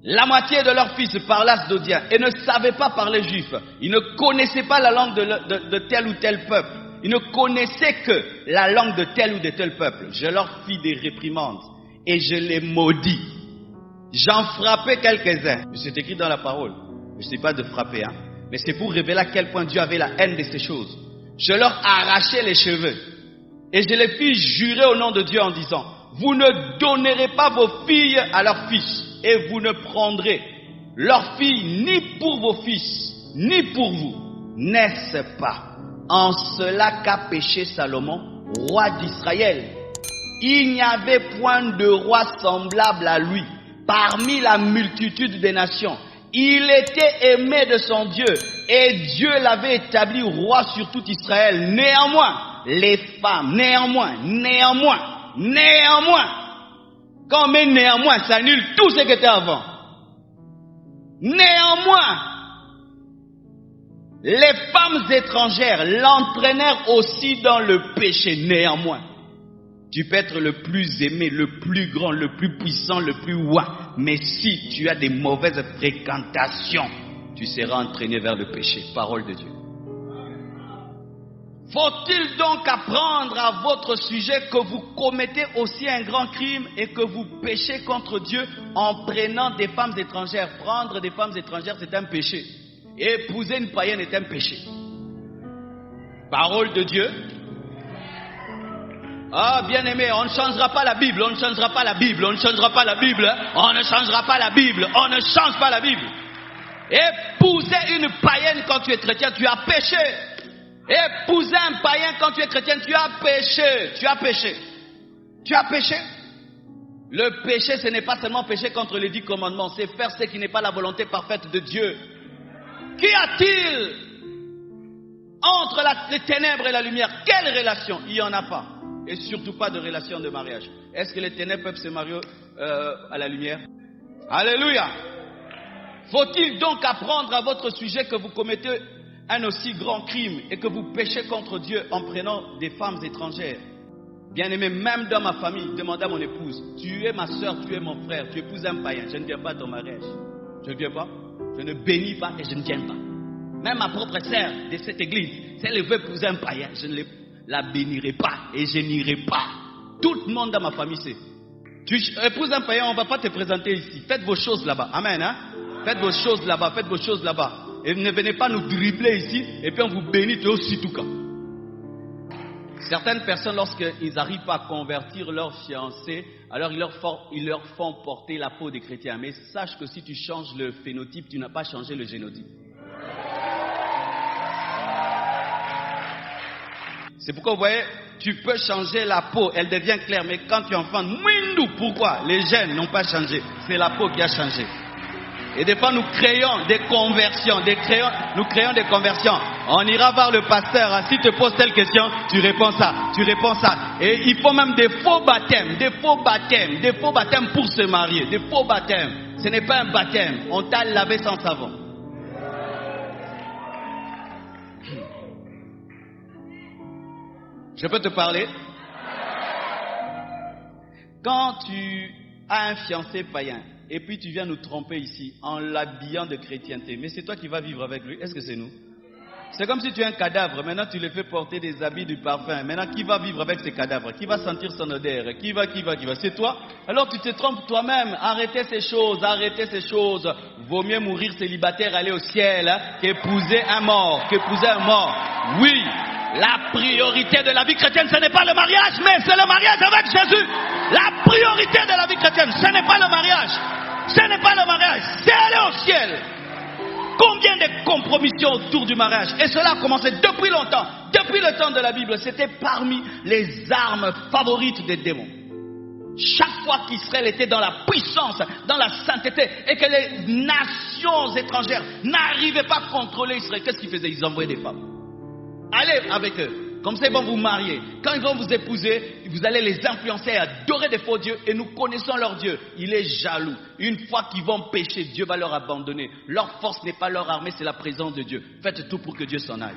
La moitié de leurs fils parlaient asdodien et ne savaient pas parler juif. Ils ne connaissaient pas la langue de tel ou tel peuple. Ils ne connaissaient que la langue de tel ou de tel peuple. Je leur fis des réprimandes et je les maudis. J'en frappais quelques-uns. C'est écrit dans la parole. Je ne sais pas de frapper, hein. Mais c'est pour révéler à quel point Dieu avait la haine de ces choses. Je leur arrachai les cheveux et je les fis jurer au nom de Dieu en disant: vous ne donnerez pas vos filles à leurs fils et vous ne prendrez leurs filles ni pour vos fils ni pour vous. N'est-ce pas en cela qu'a péché Salomon, roi d'Israël? Il n'y avait point de roi semblable à lui parmi la multitude des nations. Il était aimé de son Dieu et Dieu l'avait établi roi sur tout Israël. Néanmoins, les femmes, néanmoins, quand on met néanmoins, ça annule tout ce qui était avant. Néanmoins, les femmes étrangères l'entraînèrent aussi dans le péché. Néanmoins, tu peux être le plus aimé, le plus grand, le plus puissant, le plus ouah. Mais si tu as des mauvaises fréquentations, tu seras entraîné vers le péché. Parole de Dieu. Faut-il donc apprendre à votre sujet que vous commettez aussi un grand crime et que vous péchez contre Dieu en prenant des femmes étrangères? Prendre des femmes étrangères, c'est un péché. Épouser une païenne est un péché. Parole de Dieu. Ah, bien-aimé, on ne changera pas la Bible, on ne changera pas la Bible, on ne changera pas la Bible, on ne changera pas la Bible, on ne change pas la Bible. Épouser une païenne quand tu es chrétien, tu as péché. Épouser un païen quand tu es chrétien, tu as péché. Tu as péché. Tu as péché. Le péché, ce n'est pas seulement pécher contre les 10 commandements, c'est faire ce qui n'est pas la volonté parfaite de Dieu. Qu'y a-t-il entre les ténèbres et la lumière? Quelle relation? Il n'y en a pas. Et surtout pas de relation de mariage. Est-ce que les ténèbres peuvent se marier à la lumière? Alléluia. Faut-il donc apprendre à votre sujet que vous commettez un aussi grand crime et que vous péchez contre Dieu en prenant des femmes étrangères? Bien-aimé, même dans ma famille, demandez à mon épouse: tu es ma soeur, tu es mon frère, tu épouses un païen, je ne viens pas à ton mariage. Je ne viens pas, je ne bénis pas et je ne viens pas. Même ma propre sœur de cette église, si elle veut épouser un païen, je ne la bénirai pas et je n'irai pas. Tout le monde dans ma famille sait. Tu épouses un païen, on ne va pas te présenter ici. Faites vos choses là-bas. Amen. Hein? Faites vos choses là-bas, faites vos choses là-bas. Et ne venez pas nous dribbler ici et puis on vous bénit aussi tout cas. Certaines personnes, lorsqu'ils n'arrivent pas à convertir leur fiancé, alors ils leur font porter la peau des chrétiens. Mais sache que si tu changes le phénotype, tu n'as pas changé le génotype. C'est pourquoi vous voyez, tu peux changer la peau, elle devient claire, mais quand tu enfantes, pourquoi? Les gènes n'ont pas changé, c'est la peau qui a changé. Et des fois nous créons des conversions, nous créons des conversions. On ira voir le pasteur, s'il te pose telle question, tu réponds ça. Et il faut même des faux baptêmes pour se marier, des faux baptêmes. Ce n'est pas un baptême, on t'a lavé sans savon. Je peux te parler? Quand tu as un fiancé païen et puis tu viens nous tromper ici en l'habillant de chrétienté, mais c'est toi qui vas vivre avec lui, est-ce que c'est nous? C'est comme si tu es un cadavre, maintenant tu le fais porter des habits, du parfum. Maintenant qui va vivre avec ces cadavres? Qui va sentir son odeur? Qui va? C'est toi? Alors tu te trompes toi-même. Arrêtez ces choses. Vaut mieux mourir célibataire, aller au ciel, qu'épouser un mort. Oui. La priorité de la vie chrétienne, ce n'est pas le mariage, mais c'est le mariage avec Jésus. La priorité de la vie chrétienne, ce n'est pas le mariage. C'est aller au ciel. Combien de compromissions autour du mariage? Et cela a commencé depuis longtemps. Depuis le temps de la Bible, c'était parmi les armes favorites des démons. Chaque fois qu'Israël était dans la puissance, dans la sainteté, et que les nations étrangères n'arrivaient pas à contrôler Israël, qu'est-ce qu'ils faisaient? Ils envoyaient des femmes. Allez avec eux. Comme ça, ils vont vous marier. Quand ils vont vous épouser, vous allez les influencer à adorer des faux dieux. Et nous connaissons leur Dieu. Il est jaloux. Une fois qu'ils vont pécher, Dieu va leur abandonner. Leur force n'est pas leur armée, c'est la présence de Dieu. Faites tout pour que Dieu s'en aille.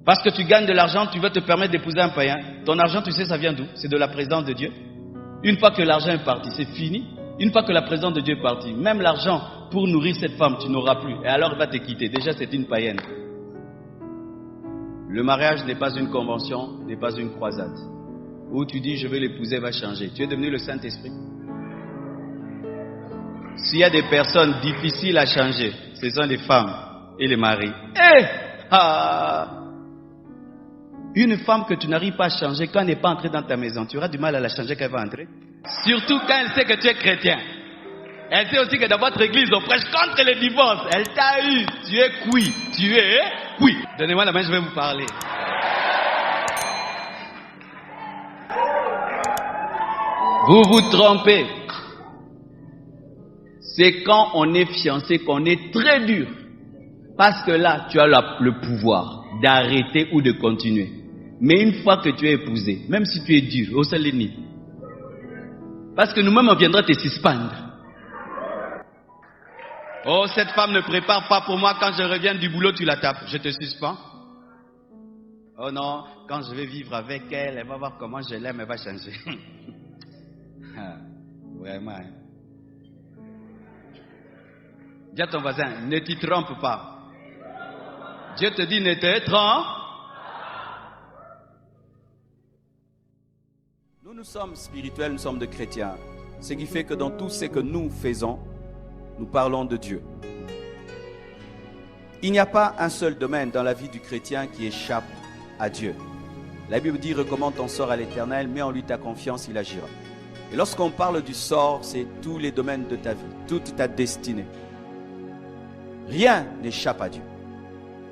Parce que tu gagnes de l'argent, tu veux te permettre d'épouser un païen. Ton argent, tu sais, ça vient d'où? C'est de la présence de Dieu. Une fois que l'argent est parti, c'est fini. Une fois que la présence de Dieu est partie, même l'argent pour nourrir cette femme, tu n'auras plus. Et alors, elle va te quitter. Déjà, c'est une païenne. Le mariage n'est pas une convention, n'est pas une croisade. Où tu dis, je vais l'épouser, elle va changer. Tu es devenu le Saint-Esprit. S'il y a des personnes difficiles à changer, ce sont les femmes et les maris. Une femme que tu n'arrives pas à changer, quand elle n'est pas entrée dans ta maison, tu auras du mal à la changer quand elle va entrer. Surtout quand elle sait que tu es chrétien. Elle sait aussi que dans votre église, on prêche contre le divorce. Elle t'a eu. Tu es cuit. Tu es cuit. Donnez-moi la main, je vais vous parler. Vous vous trompez. C'est quand on est fiancé qu'on est très dur. Parce que là, tu as le pouvoir d'arrêter ou de continuer. Mais une fois que tu es épousé, même si tu es dur, au seul lit. Parce que nous-mêmes, on viendra te suspendre. Oh, cette femme ne prépare pas pour moi. Quand je reviens du boulot, tu la tapes. Je te suspends. Oh non, quand je vais vivre avec elle, elle va voir comment je l'aime, elle va changer. Vraiment. Dis à ton voisin, ne t'y trompe pas. Dieu te dit, ne te trompe. Nous sommes spirituels, nous sommes de chrétiens. Ce qui fait que dans tout ce que nous faisons, nous parlons de Dieu. Il n'y a pas un seul domaine dans la vie du chrétien qui échappe à Dieu. La Bible dit, recommande ton sort à l'Éternel, mets en lui ta confiance, il agira. Et lorsqu'on parle du sort, c'est tous les domaines de ta vie, toute ta destinée. Rien n'échappe à Dieu.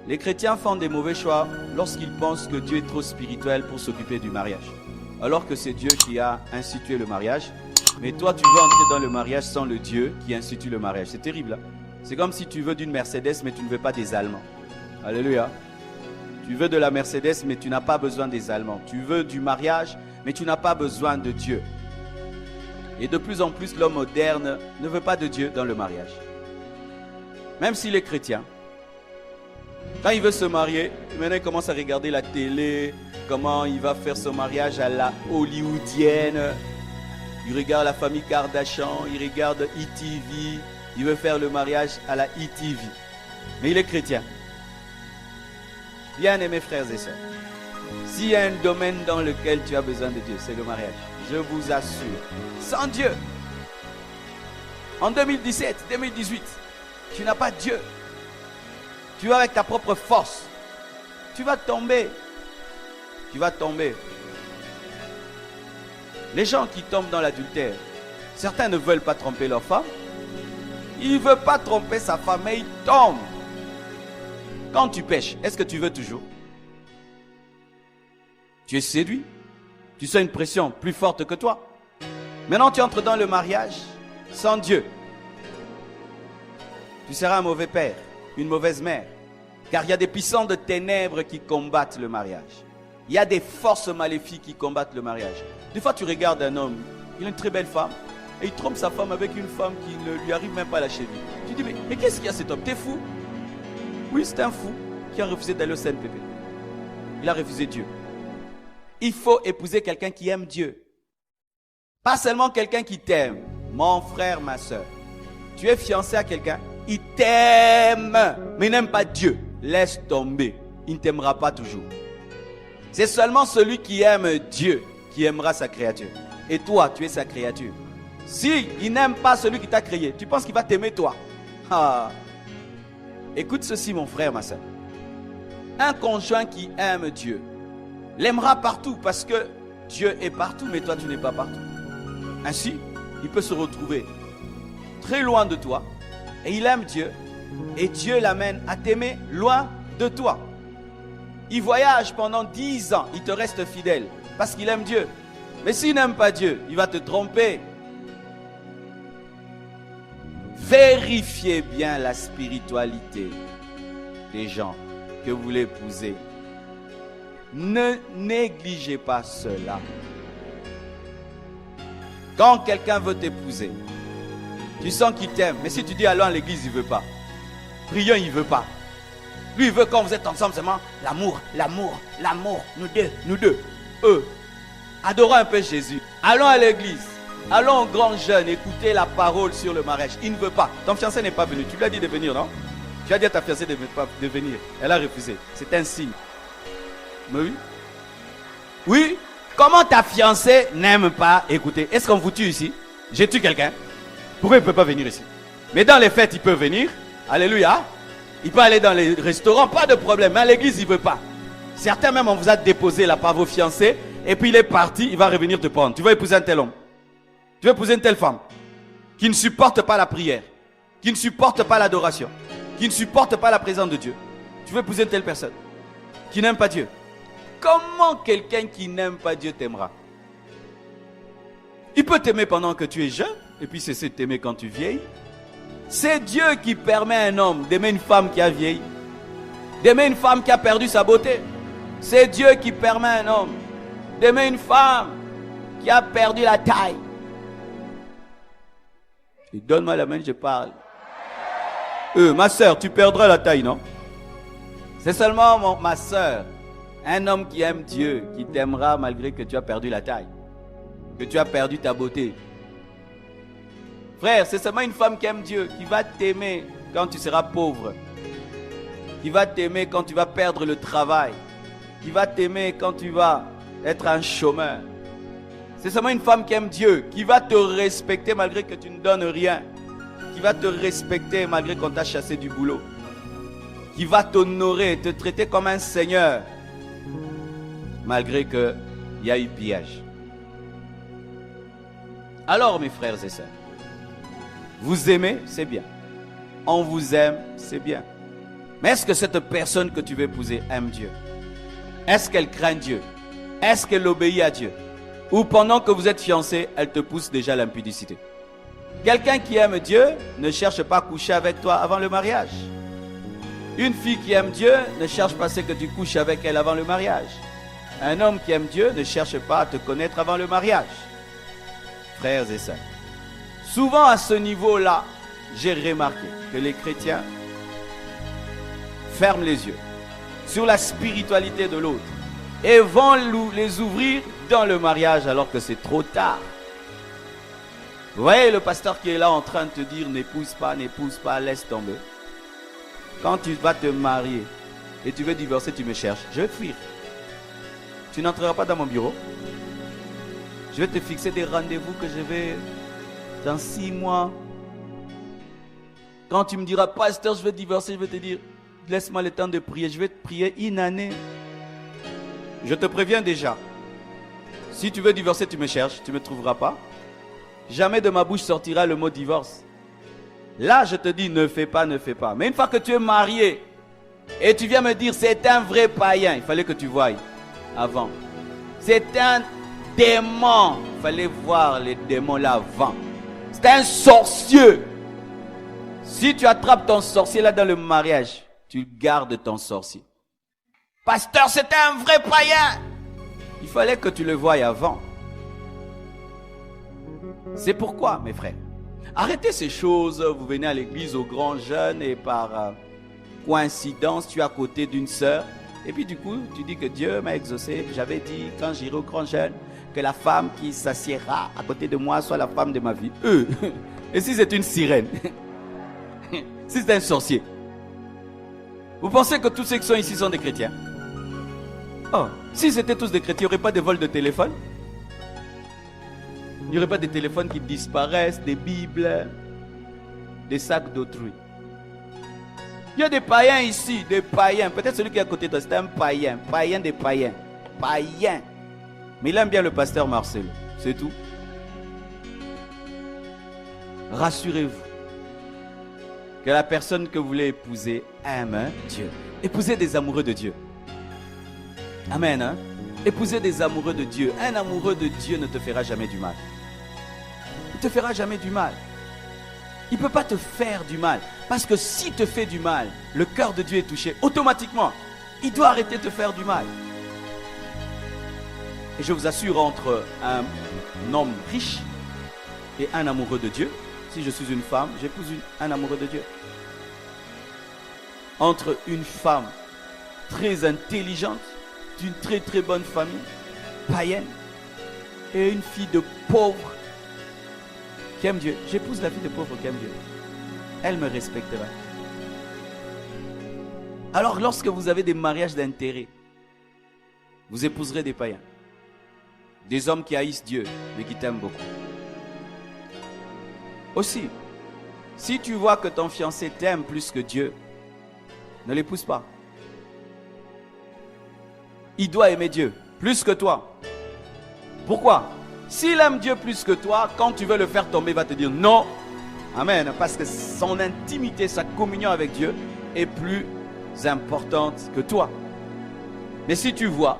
Les chrétiens font des mauvais choix lorsqu'ils pensent que Dieu est trop spirituel pour s'occuper du mariage. Alors que c'est Dieu qui a institué le mariage. Mais toi, tu veux entrer dans le mariage sans le Dieu qui institue le mariage. C'est terrible. Hein? C'est comme si tu veux d'une Mercedes, mais tu ne veux pas des Allemands. Alléluia. Tu veux de la Mercedes, mais tu n'as pas besoin des Allemands. Tu veux du mariage, mais tu n'as pas besoin de Dieu. Et de plus en plus, l'homme moderne ne veut pas de Dieu dans le mariage. Même s'il est chrétien. Quand il veut se marier, maintenant il commence à regarder la télé, comment il va faire son mariage à la hollywoodienne. Il regarde la famille Kardashian, il regarde ETV, il veut faire le mariage à la ETV. Mais il est chrétien. Bien-aimés frères et sœurs, s'il y a un domaine dans lequel tu as besoin de Dieu, c'est le mariage. Je vous assure. Sans Dieu, en 2017, 2018, tu n'as pas Dieu. Tu vas avec ta propre force. Tu vas tomber. Tu vas tomber. Les gens qui tombent dans l'adultère, certains ne veulent pas tromper leur femme. Il ne veut pas tromper sa femme, mais il tombe. Quand tu pêches, est-ce que tu veux toujours? Tu es séduit. Tu sens une pression plus forte que toi. Maintenant, tu entres dans le mariage sans Dieu. Tu seras un mauvais père, une mauvaise mère. Car il y a des puissants de ténèbres qui combattent le mariage. Il y a des forces maléfiques qui combattent le mariage. Des fois, tu regardes un homme, il a une très belle femme, et il trompe sa femme avec une femme qui ne lui arrive même pas à la cheville. Tu dis, mais qu'est-ce qu'il y a cet homme? T'es fou? Oui, c'est un fou qui a refusé d'aller au CNPP. Il a refusé Dieu. Il faut épouser quelqu'un qui aime Dieu. Pas seulement quelqu'un qui t'aime. Mon frère, ma soeur, tu es fiancé à quelqu'un, il t'aime, mais il n'aime pas Dieu. Laisse tomber, il ne t'aimera pas toujours. C'est seulement celui qui aime Dieu qui aimera sa créature. Et toi, tu es sa créature. Si il n'aime pas celui qui t'a créé, tu penses qu'il va t'aimer toi? Écoute ceci, mon frère, ma soeur. Un conjoint qui aime Dieu l'aimera partout parce que Dieu est partout, mais toi, tu n'es pas partout. Ainsi, il peut se retrouver très loin de toi et il aime Dieu et Dieu l'amène à t'aimer loin de toi. Il voyage pendant 10 ans, il te reste fidèle parce qu'il aime Dieu. Mais s'il n'aime pas Dieu, il va te tromper. Vérifiez bien la spiritualité des gens que vous voulez épouser. Ne négligez pas cela. Quand quelqu'un veut t'épouser, tu sens qu'il t'aime, mais si tu dis allons à l'église, il ne veut pas. Prions, il ne veut pas. Lui, il veut quand vous êtes ensemble seulement l'amour, l'amour, l'amour. Nous deux. Eux. Adorons un peu Jésus. Allons à l'église. Allons au grand jeûne, écouter la parole sur le mariage. Il ne veut pas. Ton fiancé n'est pas venu. Tu lui as dit de venir, non? Tu as dit à ta fiancée de venir. Elle a refusé. C'est un signe. Mais oui. Oui. Comment ta fiancée n'aime pas écouter? Est-ce qu'on vous tue ici? J'ai tué quelqu'un. Pourquoi il ne peut pas venir ici? Mais dans les fêtes, il peut venir. Alléluia. Il peut aller dans les restaurants, pas de problème. Mais à l'église, il ne veut pas. Certains même, on vous a déposé là par vos fiancés. Et puis il est parti, il va revenir te prendre. Tu vas épouser un tel homme. Tu vas épouser une telle femme. Qui ne supporte pas la prière. Qui ne supporte pas l'adoration. Qui ne supporte pas la présence de Dieu. Tu veux épouser une telle personne. Qui n'aime pas Dieu. Comment quelqu'un qui n'aime pas Dieu t'aimera? Il peut t'aimer pendant que tu es jeune. Et puis cesser de t'aimer quand tu vieillis. C'est Dieu qui permet à un homme d'aimer une femme qui a vieilli. D'aimer une femme qui a perdu sa beauté. C'est Dieu qui permet à un homme d'aimer une femme qui a perdu la taille. Et donne-moi la main, je parle. Ma soeur, tu perdras la taille, non? C'est seulement ma soeur. Un homme qui aime Dieu, qui t'aimera malgré que tu as perdu la taille. Que tu as perdu ta beauté. Frère, c'est seulement une femme qui aime Dieu, qui va t'aimer quand tu seras pauvre. Qui va t'aimer quand tu vas perdre le travail. Qui va t'aimer quand tu vas être un chômeur. C'est seulement une femme qui aime Dieu, qui va te respecter malgré que tu ne donnes rien. Qui va te respecter malgré qu'on t'a chassé du boulot. Qui va t'honorer, te traiter comme un seigneur. Malgré qu'il y a eu pillage. Alors mes frères et sœurs, vous aimez, c'est bien. On vous aime, c'est bien. Mais est-ce que cette personne que tu veux épouser aime Dieu? Est-ce qu'elle craint Dieu? Est-ce qu'elle obéit à Dieu? Ou pendant que vous êtes fiancés, elle te pousse déjà à l'impudicité? Quelqu'un qui aime Dieu ne cherche pas à coucher avec toi avant le mariage. Une fille qui aime Dieu ne cherche pas à ce que tu couches avec elle avant le mariage. Un homme qui aime Dieu ne cherche pas à te connaître avant le mariage. Frères et sœurs, souvent à ce niveau-là, j'ai remarqué que les chrétiens ferment les yeux sur la spiritualité de l'autre et vont les ouvrir dans le mariage alors que c'est trop tard. Vous voyez le pasteur qui est là en train de te dire n'épouse pas, laisse tomber. Quand tu vas te marier et tu veux divorcer, tu me cherches, je vais te fuir. Tu n'entreras pas dans mon bureau. Je vais te fixer des rendez-vous que je vais dans 6 mois. Quand tu me diras, pasteur, je vais divorcer, je vais te dire, laisse-moi le temps de prier. Je vais te prier 1 année. Je te préviens déjà. Si tu veux divorcer, tu me cherches, tu ne me trouveras pas. Jamais de ma bouche sortira le mot divorce. Là, je te dis, ne fais pas. Mais une fois que tu es marié et tu viens me dire, c'est un vrai païen, il fallait que tu voies avant. C'est un démon. Il fallait voir les démons là avant. C'est un sorcier. Si tu attrapes ton sorcier là dans le mariage, tu gardes ton sorcier. Pasteur, c'est un vrai païen. Il fallait que tu le voies avant. C'est pourquoi, mes frères, arrêtez ces choses. Vous venez à l'église au grand jeûne et par coïncidence, tu es à côté d'une sœur. Et puis du coup, tu dis que Dieu m'a exaucé. J'avais dit, quand j'irai au grand jeûne, que la femme qui s'assiera à côté de moi soit la femme de ma vie. Et si c'est une sirène? Si c'est un sorcier? Vous pensez que tous ceux qui sont ici sont des chrétiens? Oh, si c'était tous des chrétiens, il n'y aurait pas de vol de téléphone? Il n'y aurait pas de téléphones qui disparaissent, des bibles, des sacs d'autrui. Il y a des païens ici, des païens. Peut-être celui qui est à côté de toi, c'est un païen. Païen des païens. Païen. Mais il aime bien le pasteur Marcel. C'est tout. Rassurez-vous que la personne que vous voulez épouser aime Dieu. Épousez des amoureux de Dieu. Amen. Hein? Épousez des amoureux de Dieu. Un amoureux de Dieu ne te fera jamais du mal. Il ne te fera jamais du mal. Il ne peut pas te faire du mal. Parce que s'il te fait du mal, le cœur de Dieu est touché. Automatiquement, il doit arrêter de te faire du mal. Et je vous assure, entre un homme riche et un amoureux de Dieu, si je suis une femme, j'épouse un amoureux de Dieu. entre une femme très intelligente, d'une très très bonne famille, païenne, et une fille de pauvre qui aime Dieu. J'épouse la fille de pauvre qui aime Dieu. Elle me respectera. Alors lorsque vous avez des mariages d'intérêt, vous épouserez des païens. Des hommes qui haïssent Dieu, mais qui t'aiment beaucoup. Aussi, si tu vois que ton fiancé t'aime plus que Dieu, ne l'épouse pas. Il doit aimer Dieu plus que toi. Pourquoi? S'il aime Dieu plus que toi, quand tu veux le faire tomber, il va te dire non. Amen. Parce que son intimité, sa communion avec Dieu est plus importante que toi. Mais si tu vois,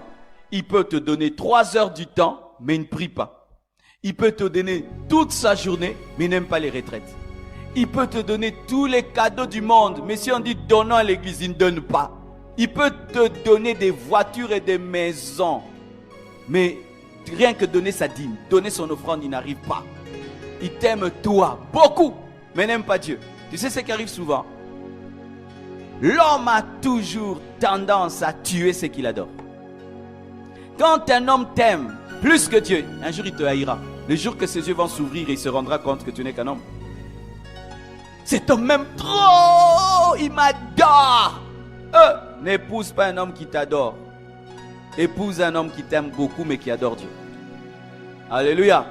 il peut te donner 3 heures du temps, mais il ne prie pas. Il peut te donner toute sa journée, mais il n'aime pas les retraites. Il peut te donner tous les cadeaux du monde, mais si on dit donnons à l'église, il ne donne pas. Il peut te donner des voitures et des maisons, mais rien que donner sa dîme, donner son offrande, il n'arrive pas. Il t'aime toi, beaucoup, mais n'aime pas Dieu. Tu sais ce qui arrive souvent? L'homme a toujours tendance à tuer ce qu'il adore. Quand un homme t'aime plus que Dieu, un jour il te haïra. Le jour que ses yeux vont s'ouvrir et il se rendra compte que tu n'es qu'un homme. Cet homme m'aime trop, il m'adore. N'épouse pas un homme qui t'adore. Épouse un homme qui t'aime beaucoup mais qui adore Dieu. Alléluia.